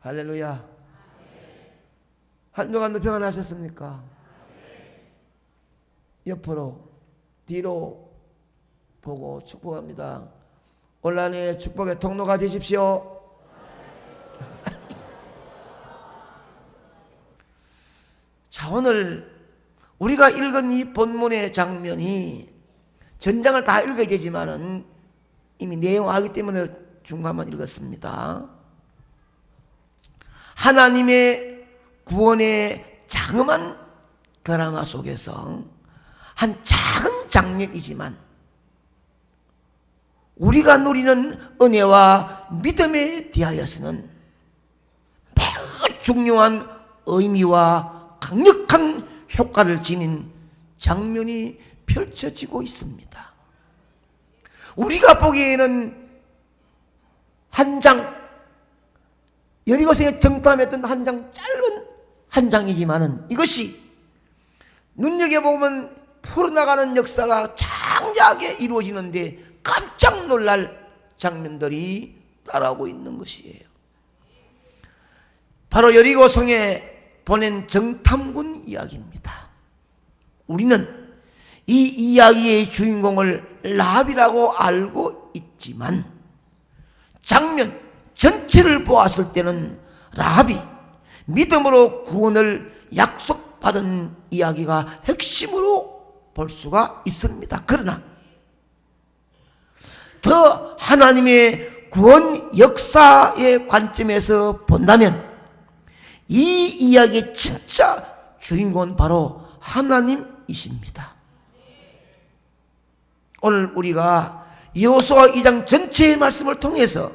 할렐루야. 한 주간도 평안하셨습니까? 옆으로 뒤로 보고 축복합니다. 온라인의 축복의 통로가 되십시오. 자, 오늘 우리가 읽은 이 본문의 장면이 전장을 다 읽어야 되지만은 이미 내용 알기 때문에 중간만 읽었습니다. 하나님의 구원의 장엄한 드라마 속에서 한 작은 장면이지만 우리가 누리는 은혜와 믿음에 대하여서는 매우 중요한 의미와 강력한 효과를 지닌 장면이 펼쳐지고 있습니다. 우리가 보기에는 한 장, 여리고성에 정탐했던 한 장, 짧은 한 장이지만은 이것이 눈여겨보면 풀어나가는 역사가 장대하게 이루어지는데 깜짝 놀랄 장면들이 따라오고 있는 것이에요. 바로 여리고성에 보낸 정탐꾼 이야기입니다. 우리는 이 이야기의 주인공을 라합이라고 알고 있지만 장면 전체를 보았을 때는 라합이 믿음으로 구원을 약속받은 이야기가 핵심으로 볼 수가 있습니다. 그러나 더 하나님의 구원 역사의 관점에서 본다면 이 이야기의 진짜 주인공은 바로 하나님이십니다. 오늘 우리가 여호수아 2장 전체의 말씀을 통해서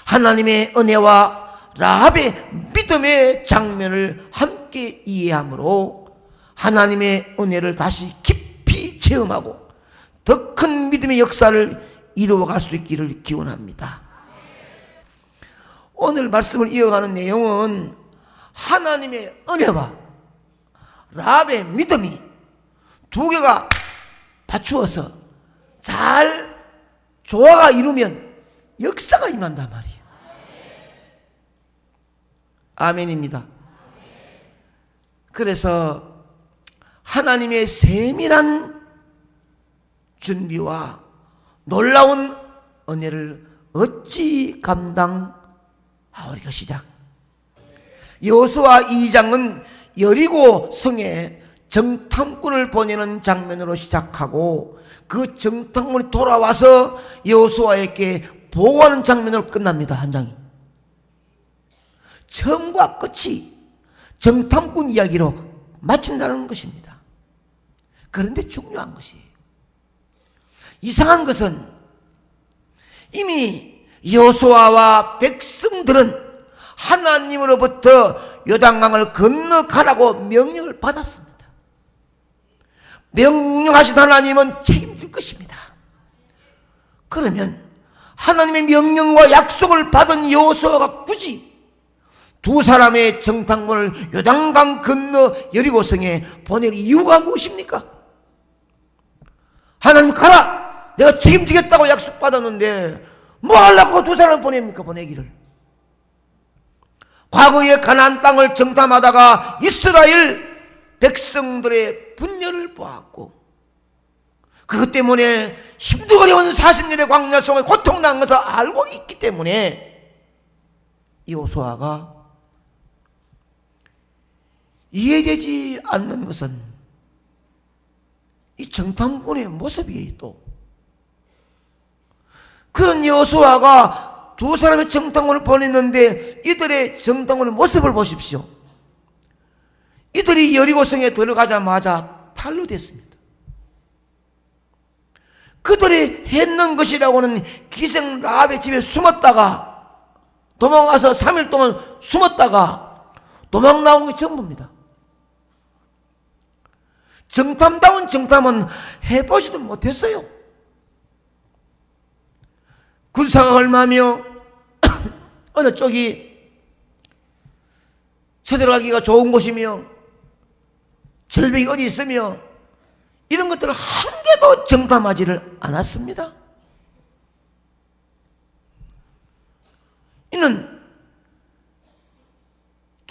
하나님의 은혜와 라합의 믿음의 장면을 함께 이해함으로 하나님의 은혜를 다시 깊이 체험하고 더 큰 믿음의 역사를 이루어갈 수 있기를 기원합니다. 오늘 말씀을 이어가는 내용은 하나님의 은혜와 라합의 믿음이 두 개가 받추어서 잘 조화가 이루면 역사가 임한단 말이에요. 아멘입니다. 그래서 하나님의 세밀한 준비와 놀라운 은혜를 어찌 감당하오리까 시작. 여호수아 2장은 여리고 성에 정탐꾼을 보내는 장면으로 시작하고 그 정탐꾼이 돌아와서 여호수아에게 보고하는 장면으로 끝납니다. 한 장이. 처음과 끝이 정탐꾼 이야기로 마친다는 것입니다. 그런데 중요한 것이에요. 이상한 것은 이미 여호수아와 백성들은 하나님으로부터 요단강을 건너가라고 명령을 받았습니다. 명령하신 하나님은 책임질 것입니다. 그러면 하나님의 명령과 약속을 받은 여호수아가 굳이 두 사람의 정탐꾼을 요단강 건너 여리고성에 보낼 이유가 무엇입니까? 하나님 가라! 내가 책임지겠다고 약속받았는데 뭐 하려고 두 사람을 보냅니까? 보내기를. 과거에 가나안 땅을 정탐하다가 이스라엘 백성들의 분열을 보았고 그것 때문에 힘들고 어려운 40년의 광야 속에 고통난 것을 알고 있기 때문에 여호수아가 이해되지 않는 것은 이 정탐꾼의 모습이에요. 또 그런 여호수아가 두 사람의 정탐꾼을 보냈는데 이들의 정탐꾼의 모습을 보십시오. 이들이 여리고성에 들어가자마자 탈로 됐습니다. 그들이 했는 것이라고는 기생 라합의 집에 숨었다가 도망가서 3일 동안 숨었다가 도망 나온 게 전부입니다. 정탐다운 정탐은 해보지도 못했어요. 군사가 얼마며 어느 쪽이 쳐들어가기가 좋은 곳이며 절벽이 어디 있으며 이런 것들을 한 개도 정탐하지를 않았습니다. 이는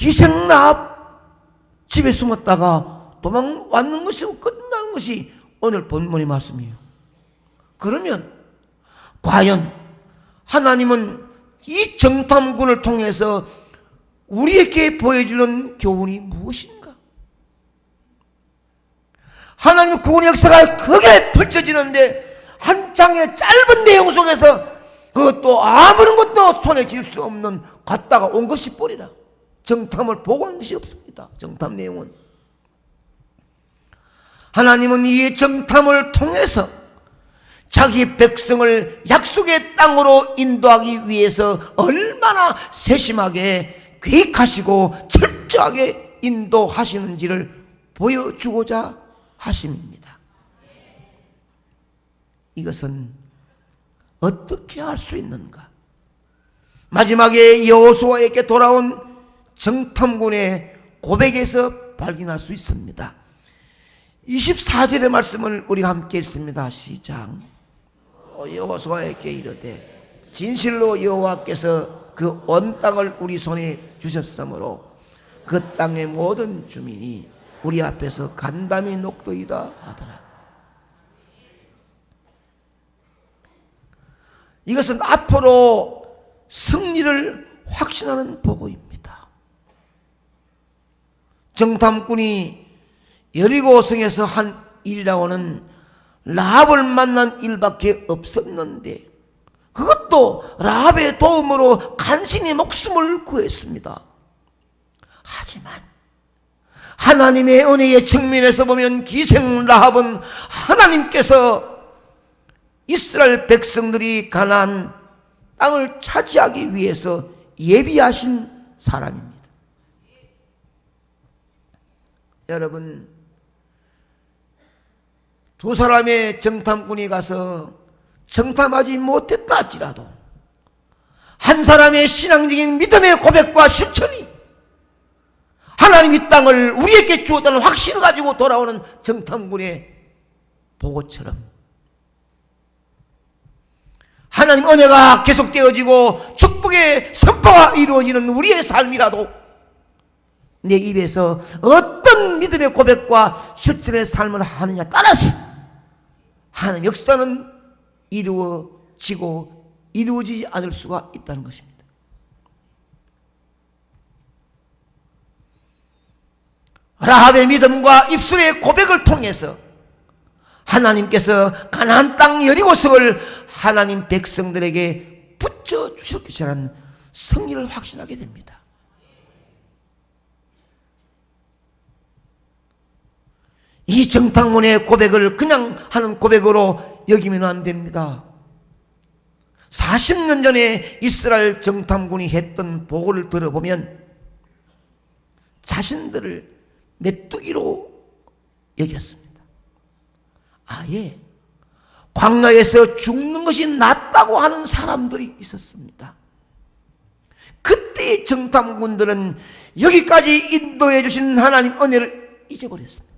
기생라합 집에 숨었다가 도망왔는 것이 끝나는 것이 오늘 본문의 말씀이에요. 그러면 과연 하나님은 이 정탐꾼을 통해서 우리에게 보여주는 교훈이 무엇인가? 하나님의 구원의 역사가 크게 펼쳐지는데 한 장의 짧은 내용 속에서 그것도 아무런 것도 손에 쥘 수 없는 갔다가 온 것이 뻔이라. 정탐을 보고한 것이 없습니다. 정탐 내용은. 하나님은 이 정탐을 통해서 자기 백성을 약속의 땅으로 인도하기 위해서 얼마나 세심하게 계획하시고 철저하게 인도하시는지를 보여주고자 하심입니다. 이것은 어떻게 할 수 있는가? 마지막에 여호수아에게 돌아온 정탐꾼의 고백에서 발견할 수 있습니다. 24절의 말씀을 우리가 함께 읽습니다. 시작. 여호수아에게 이르되 진실로 여호와께서 그 온 땅을 우리 손에 주셨으므로 그 땅의 모든 주민이 우리 앞에서 간담이 녹도이다 하더라. 이것은 앞으로 승리를 확신하는 보고입니다. 정탐꾼이 여리고성에서 한 일이라고는 라합을 만난 일밖에 없었는데 그것도 라합의 도움으로 간신히 목숨을 구했습니다. 하지만 하나님의 은혜의 측면에서 보면 기생 라합은 하나님께서 이스라엘 백성들이 가나안 땅을 차지하기 위해서 예비하신 사람입니다. 여러분, 두 사람의 정탐꾼이 가서 정탐하지 못했다 할지라도 한 사람의 신앙적인 믿음의 고백과 실천이 하나님 이 땅을 우리에게 주었다는 확신을 가지고 돌아오는 정탐꾼의 보고처럼 하나님 은혜가 계속되어지고 축복의 선포가 이루어지는 우리의 삶이라도 내 입에서 어떤 믿음의 고백과 실천의 삶을 하느냐에 따라서 하나님 역사는 이루어지고 이루어지지 않을 수가 있다는 것입니다. 라합의 믿음과 입술의 고백을 통해서 하나님께서 가나안 땅 여리고성을 하나님 백성들에게 붙여주실 것이라는 승리를 확신하게 됩니다. 이 정탐꾼의 고백을 그냥 하는 고백으로 여기면 안 됩니다. 40년 전에 이스라엘 정탐꾼이 했던 보고를 들어보면 자신들을 메뚜기로 여겼습니다. 아예 광야에서 죽는 것이 낫다고 하는 사람들이 있었습니다. 그때의 정탐꾼들은 여기까지 인도해 주신 하나님 은혜를 잊어버렸습니다.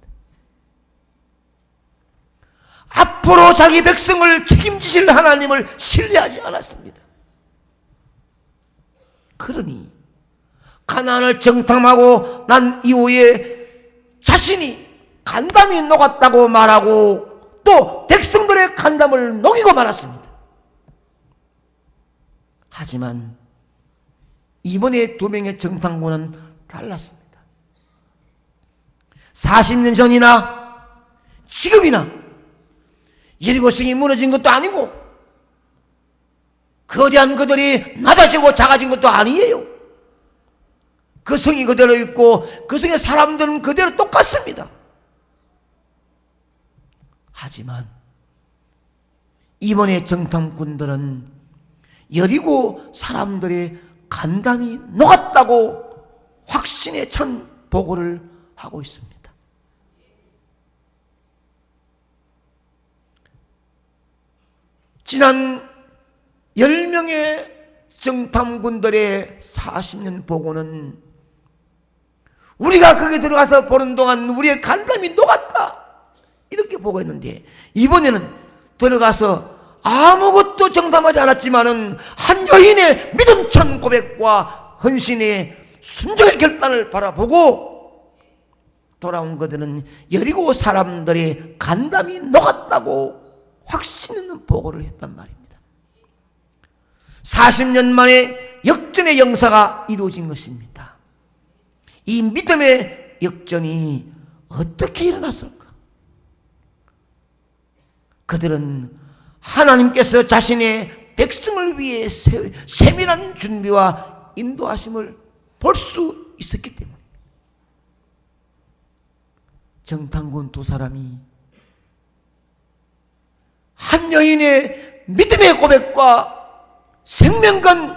앞으로 자기 백성을 책임지실 하나님을 신뢰하지 않았습니다. 그러니 가나안을 정탐하고 난 이후에 자신이 간담이 녹았다고 말하고 또 백성들의 간담을 녹이고 말았습니다. 하지만 이번에 두 명의 정탐꾼은 달랐습니다. 40년 전이나 지금이나 여리고성이 무너진 것도 아니고 거대한 그들이 낮아지고 작아진 것도 아니에요. 그 성이 그대로 있고 그 성의 사람들은 그대로 똑같습니다. 하지만 이번에 정탐꾼들은 여리고 사람들의 간담이 녹았다고 확신에 찬 보고를 하고 있습니다. 지난 10명의 정탐꾼들의 40년 보고는 우리가 거기 들어가서 보는 동안 우리의 간담이 녹았다 이렇게 보고했는데 이번에는 들어가서 아무것도 정탐하지 않았지만은 한 여인의 믿음찬 고백과 헌신의 순종의 결단을 바라보고 돌아온 그들은 여리고 사람들의 간담이 녹았다고 확신 있는 보고를 했단 말입니다. 40년 만에 역전의 역사가 이루어진 것입니다. 이 믿음의 역전이 어떻게 일어났을까? 그들은 하나님께서 자신의 백성을 위해 세밀한 준비와 인도하심을 볼 수 있었기 때문에 정탐꾼 두 사람이 한 여인의 믿음의 고백과 생명건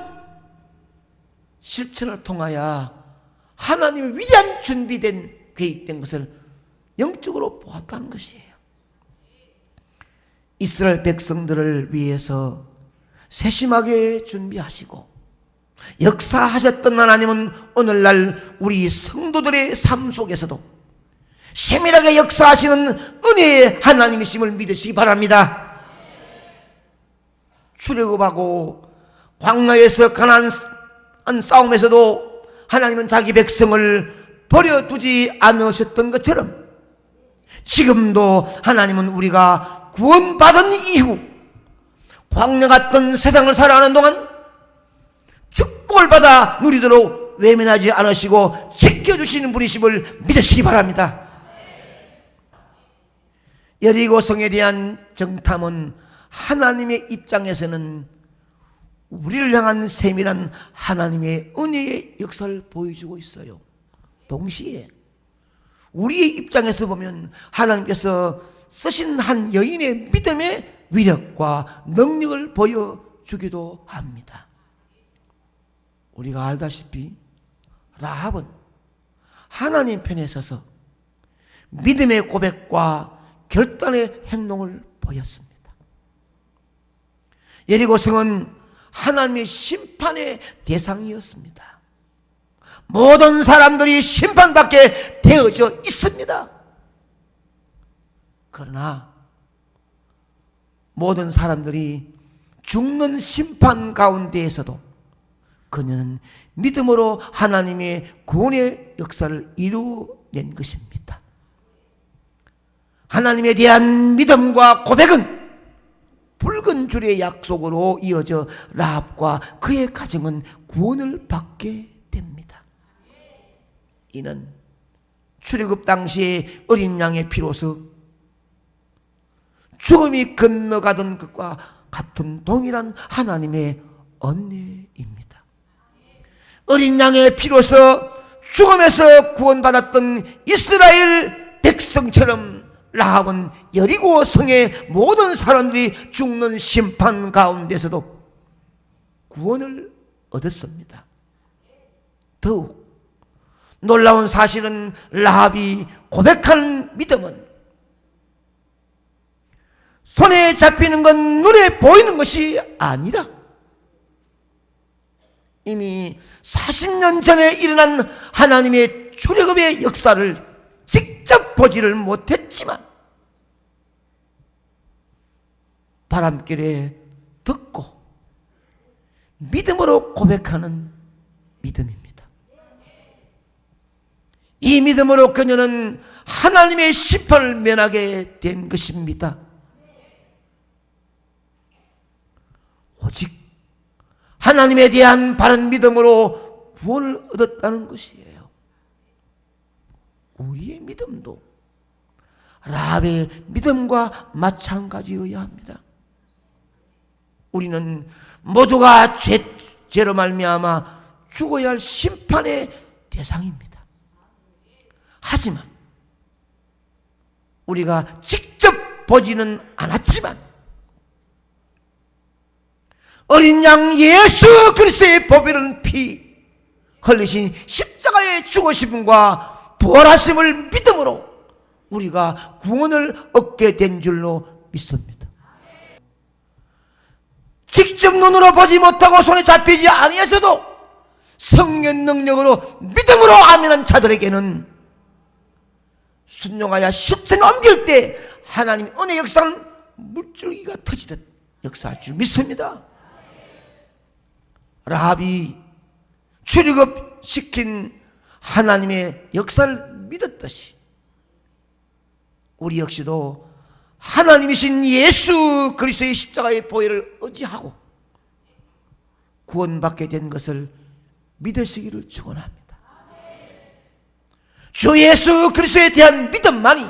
실천을 통하여 하나님의 위대한 준비된 계획된 것을 영적으로 보았다는 것이에요. 이스라엘 백성들을 위해서 세심하게 준비하시고 역사하셨던 하나님은 오늘날 우리 성도들의 삶 속에서도 세밀하게 역사하시는 은혜의 하나님이심을 믿으시기 바랍니다. 출애굽하고 광야에서 가나안 싸움에서도 하나님은 자기 백성을 버려두지 않으셨던 것처럼 지금도 하나님은 우리가 구원받은 이후 광야 같은 세상을 살아가는 동안 축복을 받아 누리도록 외면하지 않으시고 지켜주시는 분이심을 믿으시기 바랍니다. 여리고 성에 대한 정탐은 하나님의 입장에서는 우리를 향한 세밀한 하나님의 은혜의 역사를 보여주고 있어요. 동시에 우리의 입장에서 보면 하나님께서 쓰신 한 여인의 믿음의 위력과 능력을 보여주기도 합니다. 우리가 알다시피 라합은 하나님 편에 서서 믿음의 고백과 결단의 행동을 보였습니다. 여리고성은 하나님의 심판의 대상이었습니다. 모든 사람들이 심판받게 되어져 있습니다. 그러나 모든 사람들이 죽는 심판 가운데에서도 그녀는 믿음으로 하나님의 구원의 역사를 이루어낸 것입니다. 하나님에 대한 믿음과 고백은 붉은 줄의 약속으로 이어져 라합과 그의 가정은 구원을 받게 됩니다. 이는 출애굽 당시에 어린 양의 피로서 죽음이 건너가던 것과 같은 동일한 하나님의 은혜입니다. 어린 양의 피로서 죽음에서 구원받았던 이스라엘 백성처럼 라합은 여리고 성의 모든 사람들이 죽는 심판 가운데서도 구원을 얻었습니다. 더욱 놀라운 사실은 라합이 고백하는 믿음은 손에 잡히는 건 눈에 보이는 것이 아니라 이미 40년 전에 일어난 하나님의 출애굽의 역사를 직접 보지를 못했지만 바람결에 듣고 믿음으로 고백하는 믿음입니다. 이 믿음으로 그녀는 하나님의 심판을 면하게 된 것입니다. 오직 하나님에 대한 바른 믿음으로 구원을 얻었다는 것이에요. 우리의 믿음도 라합의 믿음과 마찬가지여야 합니다. 우리는 모두가 죄로 말미암아 죽어야 할 심판의 대상입니다. 하지만 우리가 직접 보지는 않았지만 어린 양 예수 그리스도의 보배로운 피 흘리신 십자가의 죽으심과 부활하심을 믿음으로 우리가 구원을 얻게 된 줄로 믿습니다. 직접 눈으로 보지 못하고 손에 잡히지 아니해서도 성령의 능력으로 믿음으로 아멘한 자들에게는 순종하여 실천에 옮길 때 하나님의 은혜 역사는 물줄기가 터지듯 역사할 줄 믿습니다. 라합이 출애굽 구원시킨 하나님의 역사를 믿었듯이 우리 역시도 하나님이신 예수 그리스도의 십자가의 보혈을 의지하고 구원받게 된 것을 믿으시기를 축원합니다. 주 예수 그리스도에 대한 믿음만이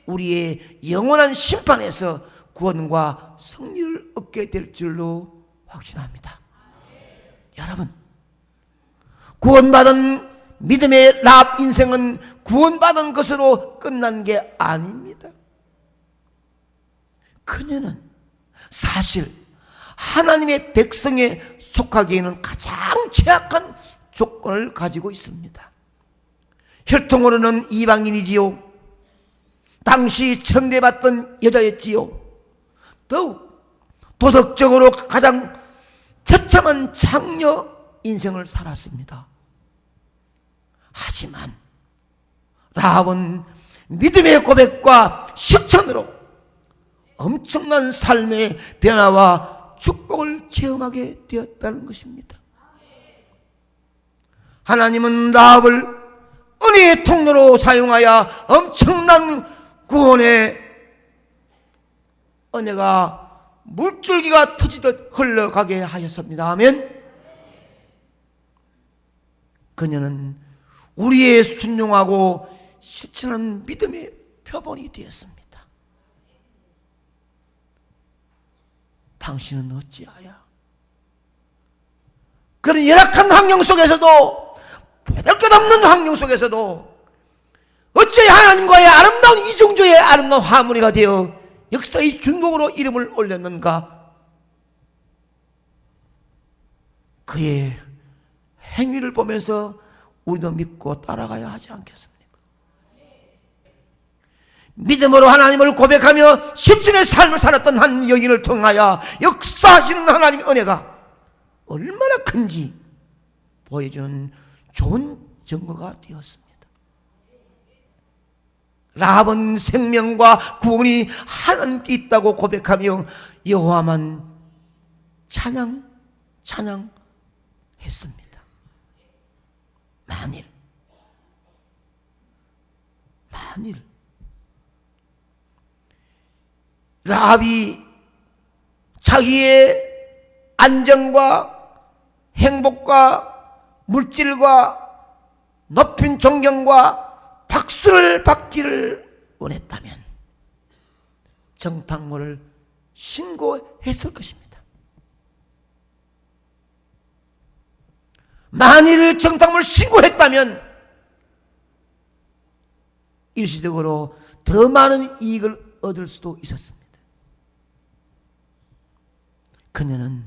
우리의 영원한 심판에서 구원과 승리를 얻게 될 줄로 확신합니다. 여러분, 구원받은 믿음의 라합 인생은 구원받은 것으로 끝난 게 아닙니다. 그녀는 사실 하나님의 백성에 속하기에는 가장 최악한 조건을 가지고 있습니다. 혈통으로는 이방인이지요. 당시 천대받던 여자였지요. 더욱 도덕적으로 가장 처참한 장녀 인생을 살았습니다. 하지만 라합은 믿음의 고백과 실천으로 엄청난 삶의 변화와 축복을 체험하게 되었다는 것입니다. 하나님은 라합을 은혜의 통로로 사용하여 엄청난 구원의 은혜가 물줄기가 터지듯 흘러가게 하였습니다. 아멘. 그녀는 우리의 순종하고 실천한 믿음의 표본이 되었습니다. 당신은 어찌하여 그런 열악한 환경 속에서도, 보잘것없는 환경 속에서도 어찌 하나님과의 아름다운 이중조의 아름다운 화무리가 되어 역사의 중국으로 이름을 올렸는가? 그의 행위를 보면서 우리도 믿고 따라가야 하지 않겠습니까? 믿음으로 하나님을 고백하며 십신의 삶을 살았던 한 여인을 통하여 역사하시는 하나님의 은혜가 얼마나 큰지 보여주는 좋은 증거가 되었습니다. 라합은 생명과 구원이 하나님께 있다고 고백하며 여호와만 찬양했습니다. 만일 라합이 자기의 안정과 행복과 물질과 높은 존경과 박수를 받기를 원했다면 정탐물을 신고했을 것입니다. 만일 정탐물을 신고했다면 일시적으로 더 많은 이익을 얻을 수도 있었습니다. 그녀는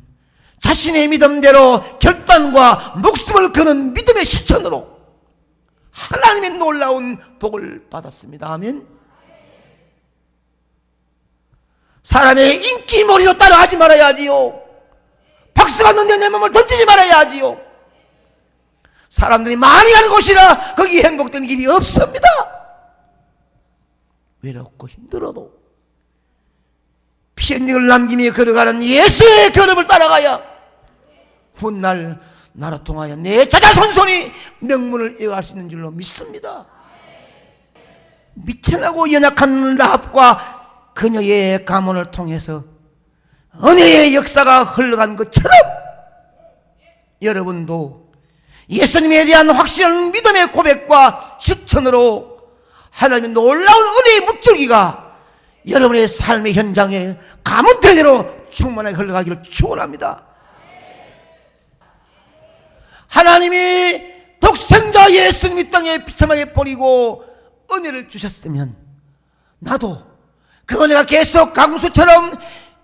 자신의 믿음대로 결단과 목숨을 거는 믿음의 실천으로 하나님의 놀라운 복을 받았습니다. 아멘. 사람의 인기몰이로 따라하지 말아야 하지요. 박수 받는데 내 몸을 던지지 말아야 하지요. 사람들이 많이 가는 곳이라 거기 행복된 길이 없습니다. 외롭고 힘들어도 피 흘림을 남기며 걸어가는 예수의 걸음을 따라가야 훗날 나라 통하여 내 자자손손이 명문을 이어갈 수 있는 줄로 믿습니다. 미천하고 연약한 라합과 그녀의 가문을 통해서 은혜의 역사가 흘러간 것처럼 여러분도 예수님에 대한 확실한 믿음의 고백과 실천으로 하나님의 놀라운 은혜의 물줄기가 여러분의 삶의 현장에 가문대대로 충만하게 흘러가기를 축원합니다. 하나님이 독생자 예수님 이 땅에 비참하게 버리고 은혜를 주셨으면 나도 그 은혜가 계속 강수처럼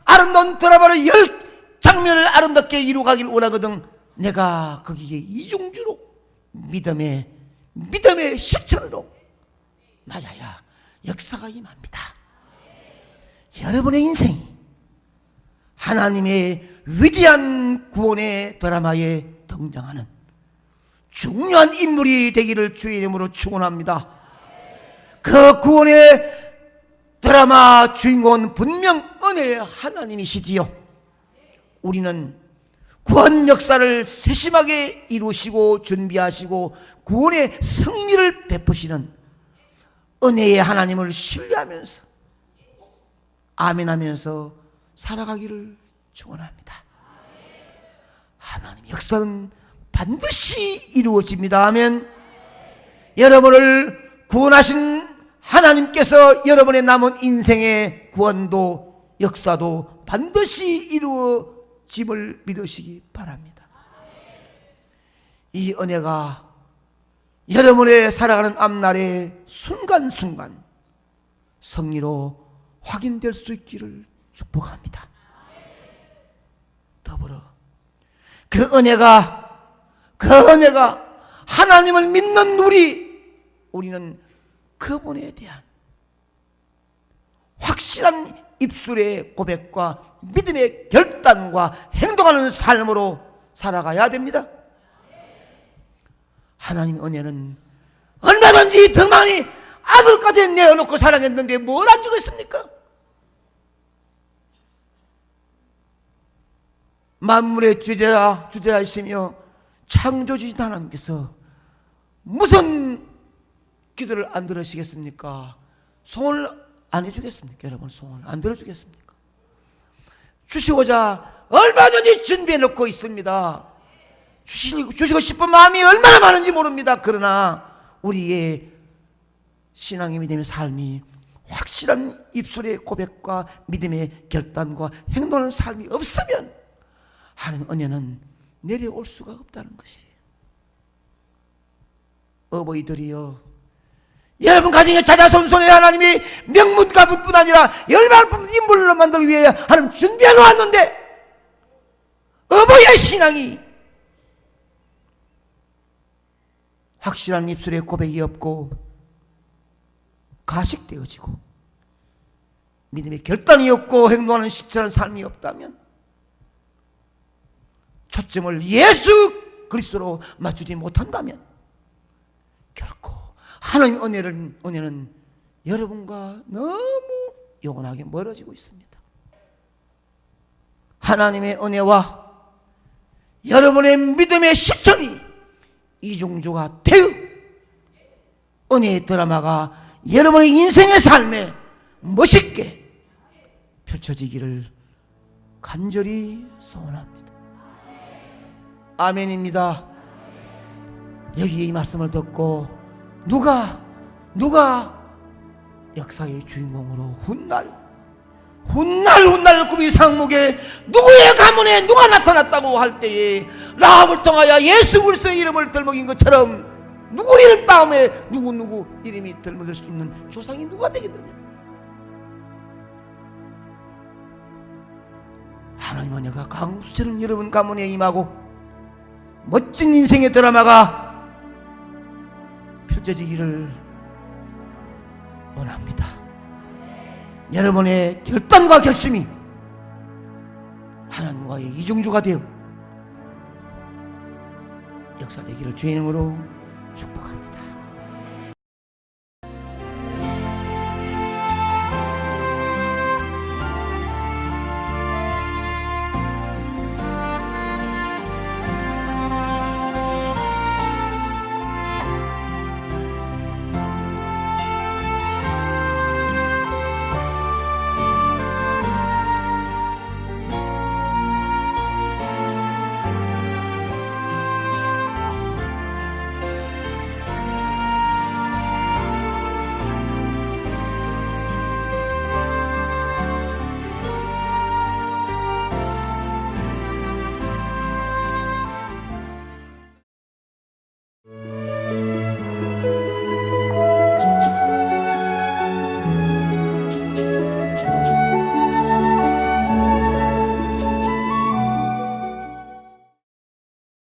아름다운 드라마를 10장면을 아름답게 이루어가길 원하거든 내가 거기에 이중주로 믿음의 실천으로 맞아야 역사가 임합니다. 여러분의 인생이 하나님의 위대한 구원의 드라마에 등장하는 중요한 인물이 되기를 주의 이름으로 축원합니다. 그 구원의 드라마 주인공은 분명 은혜의 하나님이시지요. 우리는 구원 역사를 세심하게 이루시고 준비하시고 구원의 승리를 베푸시는 은혜의 하나님을 신뢰하면서 아멘하면서 살아가기를 축원합니다. 하나님의 역사는 반드시 이루어집니다. 아멘. 여러분을 구원하신 하나님께서 여러분의 남은 인생의 구원도 역사도 반드시 이루어짐을 믿으시기 바랍니다. 이 은혜가 여러분의 살아가는 앞날의 순간순간 승리로 확인될 수 있기를 축복합니다. 더불어 그 은혜가 하나님을 믿는 우리는 그분에 대한 확실한 입술의 고백과 믿음의 결단과 행동하는 삶으로 살아가야 됩니다. 하나님의 은혜는 얼마든지 더 많이 아들까지 내어놓고 사랑했는데 뭘 안 주겠습니까? 만물의 주제자이시며 창조주신 하나님께서 무슨 기도를 안 들으시겠습니까? 소원을 안 해주겠습니까? 여러분 소원을 안 들어주겠습니까? 주시고자 얼마든지 준비해 놓고 있습니다. 주시고 싶은 마음이 얼마나 많은지 모릅니다. 그러나 우리의 신앙의 믿음의 삶이 확실한 입술의 고백과 믿음의 결단과 행동하는 삶이 없으면 하나님의 은혜는 내려올 수가 없다는 것이에요. 어버이들이여, 여러분 가정에 자자손손의 하나님이 명문가분뿐 아니라 열방뿐 인물로 만들기 위해 하나님 준비해 놓았는데 어버이의 신앙이 확실한 입술의 고백이 없고 가식되어지고 믿음의 결단이 없고 행동하는 실천하는 삶이 없다면 초점을 예수 그리스도로 맞추지 못한다면 결코 하나님 은혜는 여러분과 너무 영원하게 멀어지고 있습니다. 하나님의 은혜와 여러분의 믿음의 실천이 이중조가 되어 은혜의 드라마가 여러분의 인생의 삶에 멋있게 펼쳐지기를 간절히 소원합니다. 아멘입니다. 여기 이 말씀을 듣고 누가 역사의 주인공으로 훗날 꿈이 상목에 누구의 가문에 누가 나타났다고 할 때에 라합을 통하여 예수 그리스도의 이름을 들먹인 것처럼 누구 이름 다음에 누구 이름이 들먹일 수 있는 조상이 누가 되겠느냐? 하나님 은혜가 강수처럼 여러분 가문에 임하고 멋진 인생의 드라마가 펼쳐지기를 원합니다. 여러분의 결단과 결심이 하나님과의 이중주가 되어 역사되기를 주의 이름으로 축복합니다.